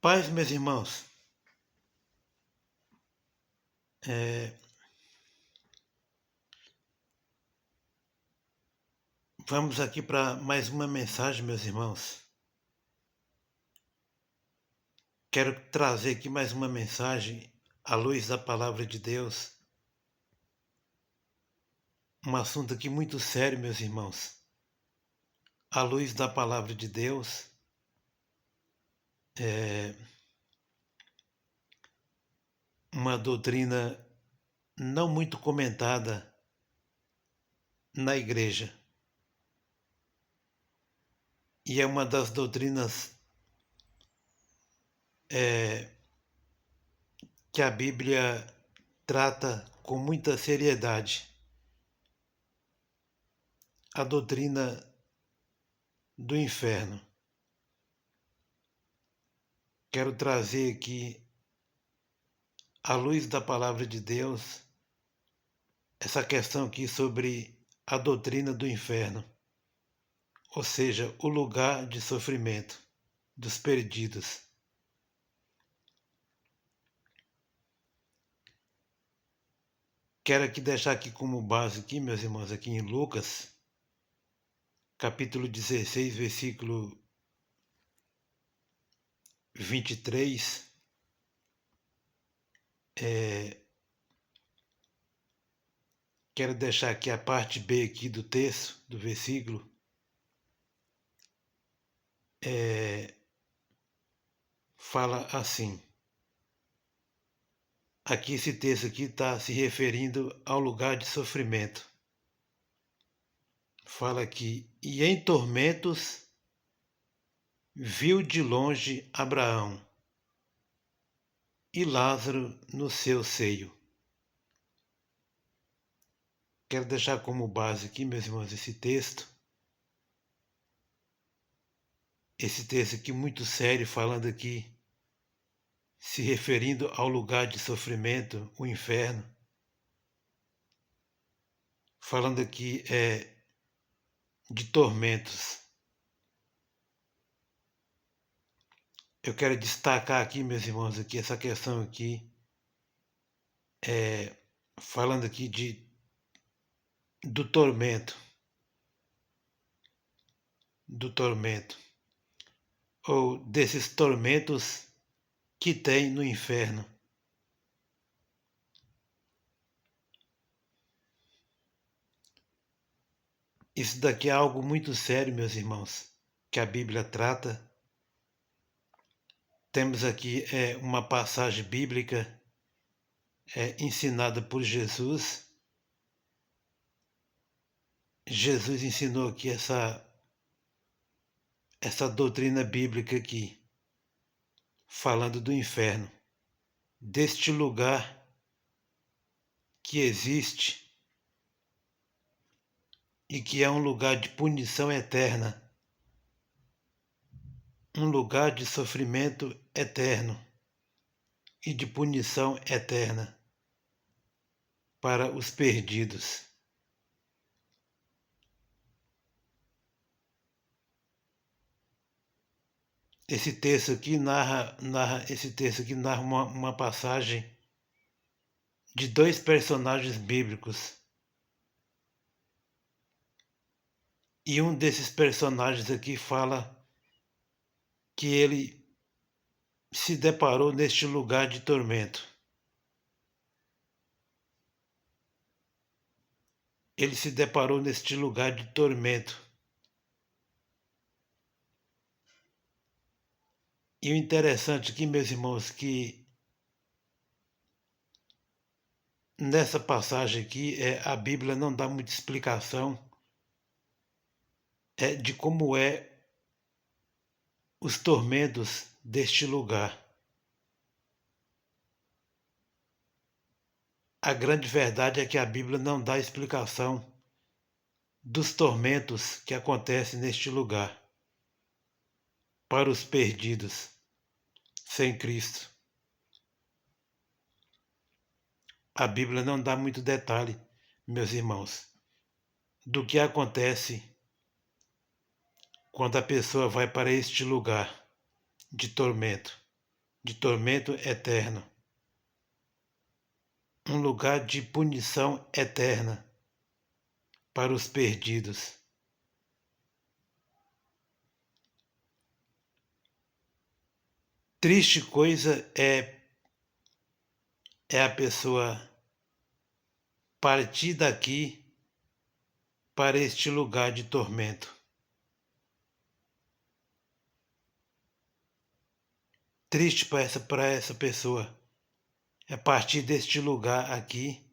Paz, meus irmãos, é, vamos aqui para mais uma mensagem, meus irmãos. Quero trazer aqui mais uma mensagem à luz da palavra de Deus. Um assunto aqui muito sério, meus irmãos. À luz da palavra de Deus, uma doutrina não muito comentada na igreja. E é uma das doutrinas que a Bíblia trata com muita seriedade. A doutrina do inferno. Quero trazer aqui, à luz da palavra de Deus, essa questão aqui sobre a doutrina do inferno, ou seja, o lugar de sofrimento dos perdidos. Quero aqui deixar aqui como base aqui, meus irmãos, aqui em Lucas, capítulo 16, versículo 23, quero deixar aqui a parte B aqui do texto, do versículo, fala assim. Aqui esse texto aqui está se referindo ao lugar de sofrimento. Fala aqui, e em tormentos viu de longe Abraão e Lázaro no seu seio. Quero deixar como base aqui, meus irmãos, esse texto aqui muito sério, falando aqui, se referindo ao lugar de sofrimento, o inferno. Falando aqui de tormentos. Eu quero destacar aqui, meus irmãos, aqui essa questão aqui, falando aqui do tormento, ou desses tormentos que tem no inferno. Isso daqui é algo muito sério, meus irmãos, que a Bíblia trata. Temos aqui uma passagem bíblica ensinada por Jesus. Jesus ensinou aqui essa doutrina bíblica aqui, falando do inferno, deste lugar que existe e que é um lugar de punição eterna, um lugar de sofrimento eterno e de punição eterna para os perdidos. Esse texto aqui narra uma passagem de dois personagens bíblicos. E um desses personagens aqui fala que ele se deparou neste lugar de tormento. Ele se deparou neste lugar de tormento. E o interessante aqui, meus irmãos, que nessa passagem aqui a Bíblia não dá muita explicação de como os tormentos deste lugar. A grande verdade é que a Bíblia não dá explicação dos tormentos que acontecem neste lugar para os perdidos sem Cristo. A Bíblia não dá muito detalhe, meus irmãos, do que acontece quando a pessoa vai para este lugar de tormento. de tormento eterno, um lugar de punição eterna para os perdidos. Triste coisa é a pessoa partir daqui para este lugar de tormento. Triste para essa pessoa é partir deste lugar aqui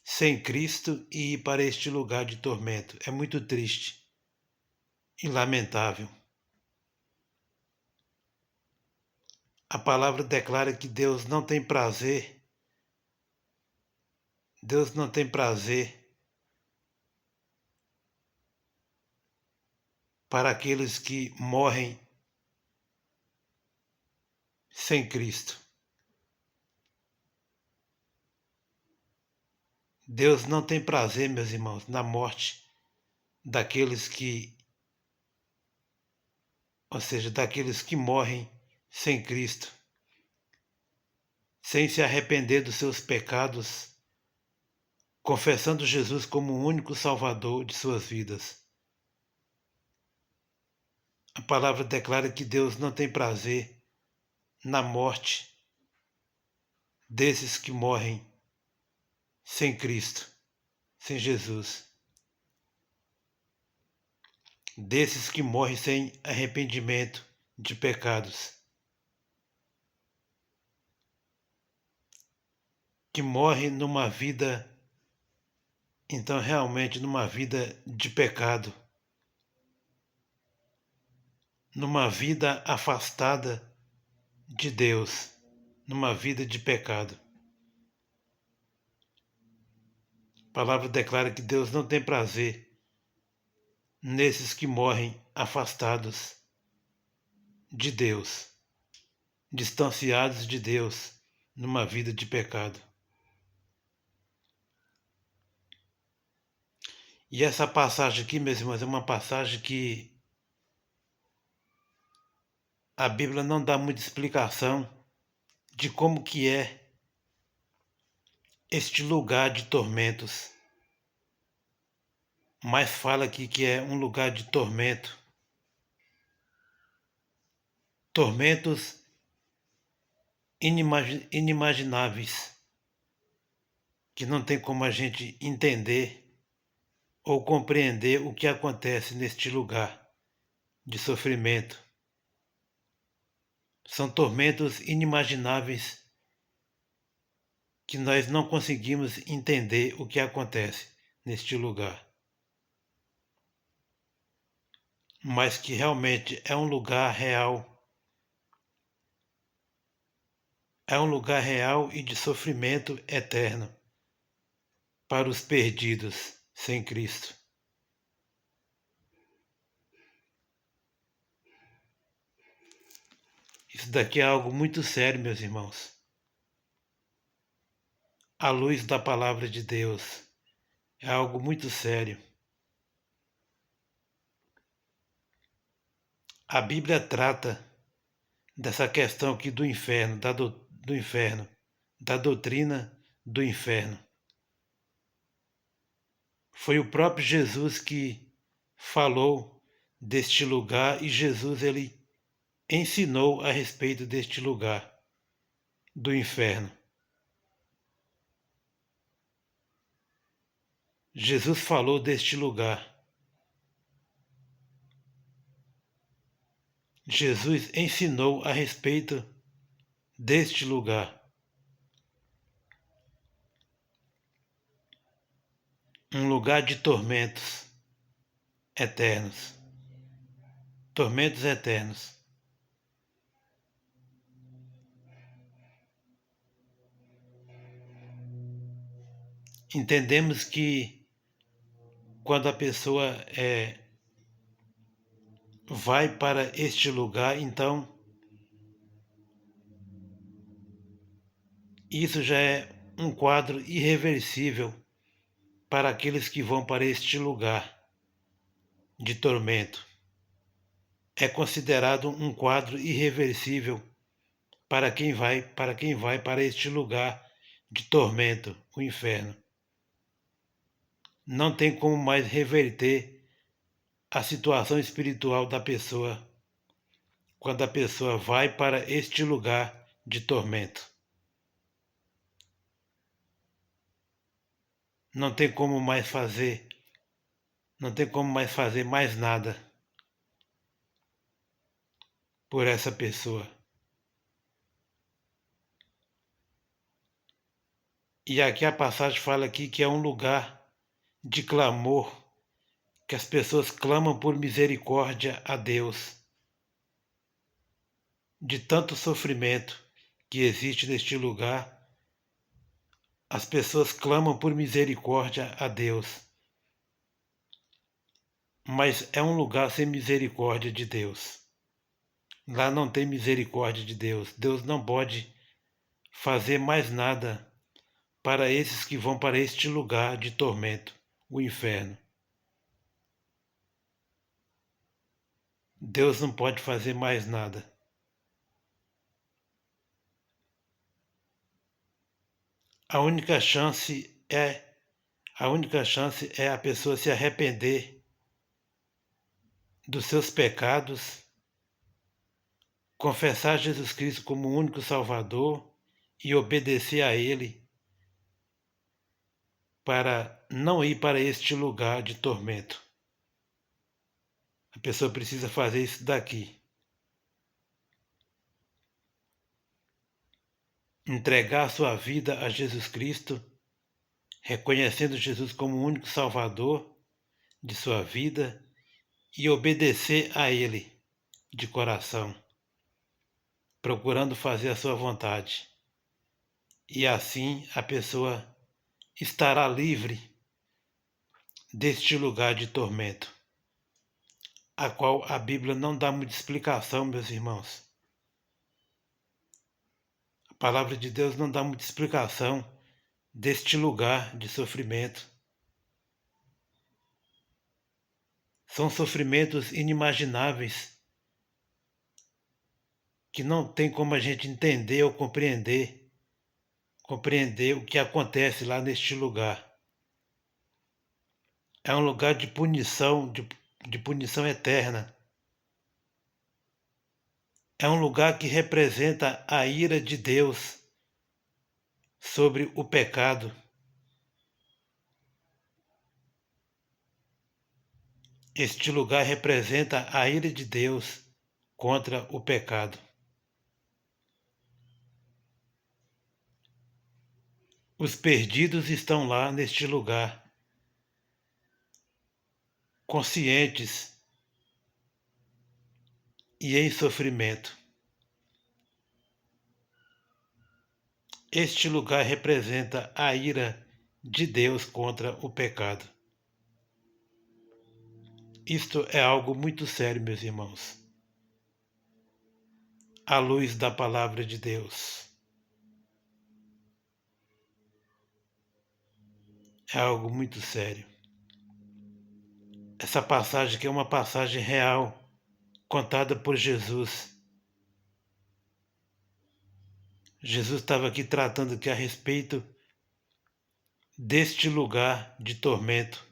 sem Cristo e ir para este lugar de tormento. É muito triste e lamentável. A palavra declara que Deus não tem prazer para aqueles que morrem sem Cristo. Deus não tem prazer, meus irmãos, na morte daqueles que, ou seja, daqueles que morrem sem Cristo, sem se arrepender dos seus pecados, confessando Jesus como o único Salvador de suas vidas. A palavra declara que Deus não tem prazer na morte desses que morrem sem Cristo, sem Jesus. Desses que morrem sem arrependimento de pecados. Que morrem numa vida, então realmente numa vida de pecado. Numa vida afastada de Deus, numa vida de pecado. A palavra declara que Deus não tem prazer nesses que morrem afastados de Deus, distanciados de Deus, numa vida de pecado. E essa passagem aqui, meus irmãos, é uma passagem que a Bíblia não dá muita explicação de como que é este lugar de tormentos. Mas fala aqui que é um lugar de tormento. Tormentos inimagináveis, que não tem como a gente entender ou compreender o que acontece neste lugar de sofrimento. São tormentos inimagináveis que nós não conseguimos entender o que acontece neste lugar. Mas que realmente é um lugar real. É um lugar real e de sofrimento eterno para os perdidos sem Cristo. Isso daqui é algo muito sério, meus irmãos. À luz da palavra de Deus, é algo muito sério. A Bíblia trata dessa questão aqui do inferno, da doutrina do inferno. Foi o próprio Jesus que falou deste lugar e Jesus ele ensinou a respeito deste lugar do inferno. Jesus falou deste lugar. Jesus ensinou a respeito deste lugar. Um lugar de tormentos eternos. Tormentos eternos. Entendemos que quando a pessoa vai para este lugar, então isso já é um quadro irreversível para aqueles que vão para este lugar de tormento. É considerado um quadro irreversível para quem vai para este lugar de tormento, o inferno. Não tem como mais reverter a situação espiritual da pessoa quando a pessoa vai para este lugar de tormento. Não tem como mais fazer, não tem como mais fazer mais nada por essa pessoa. E aqui a passagem fala aqui que é um lugar de clamor, que as pessoas clamam por misericórdia a Deus, de tanto sofrimento que existe neste lugar. As pessoas clamam por misericórdia a Deus, mas é um lugar sem misericórdia de Deus. Lá não tem misericórdia de Deus. Deus não pode fazer mais nada para esses que vão para este lugar de tormento, o inferno. Deus não pode fazer mais nada. A única chance é a pessoa se arrepender dos seus pecados, confessar Jesus Cristo como o único Salvador e obedecer a Ele para não ir para este lugar de tormento. A pessoa precisa fazer isso daqui. Entregar a sua vida a Jesus Cristo, reconhecendo Jesus como o único Salvador de sua vida e obedecer a Ele de coração, procurando fazer a sua vontade. E assim a pessoa estará livre deste lugar de tormento, a qual a Bíblia não dá muita explicação, meus irmãos. A palavra de Deus não dá muita explicação deste lugar de sofrimento. São sofrimentos inimagináveis que não tem como a gente entender ou compreender o que acontece lá neste lugar. É um lugar de punição, de punição eterna. É um lugar que representa a ira de Deus sobre o pecado. Este lugar representa a ira de Deus contra o pecado. Os perdidos estão lá neste lugar, conscientes e em sofrimento. Este lugar representa a ira de Deus contra o pecado. Isto é algo muito sério, meus irmãos. À luz da palavra de Deus. É algo muito sério. Essa passagem aqui é uma passagem real, contada por Jesus. Jesus estava aqui tratando aqui a respeito deste lugar de tormento.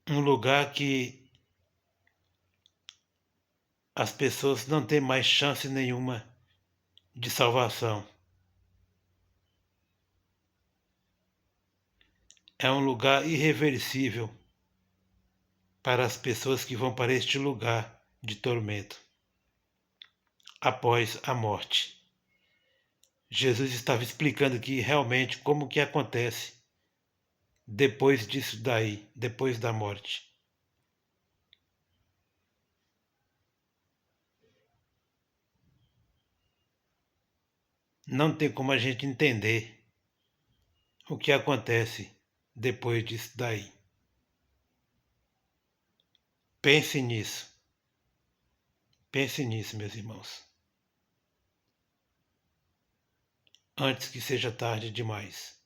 Um lugar que as pessoas não têm mais chance nenhuma de salvação. É um lugar irreversível para as pessoas que vão para este lugar de tormento após a morte. Jesus estava explicando aqui realmente como que acontece depois disso daí, depois da morte. Não tem como a gente entender o que acontece depois disso daí. Pense nisso. Pense nisso, meus irmãos. Antes que seja tarde demais.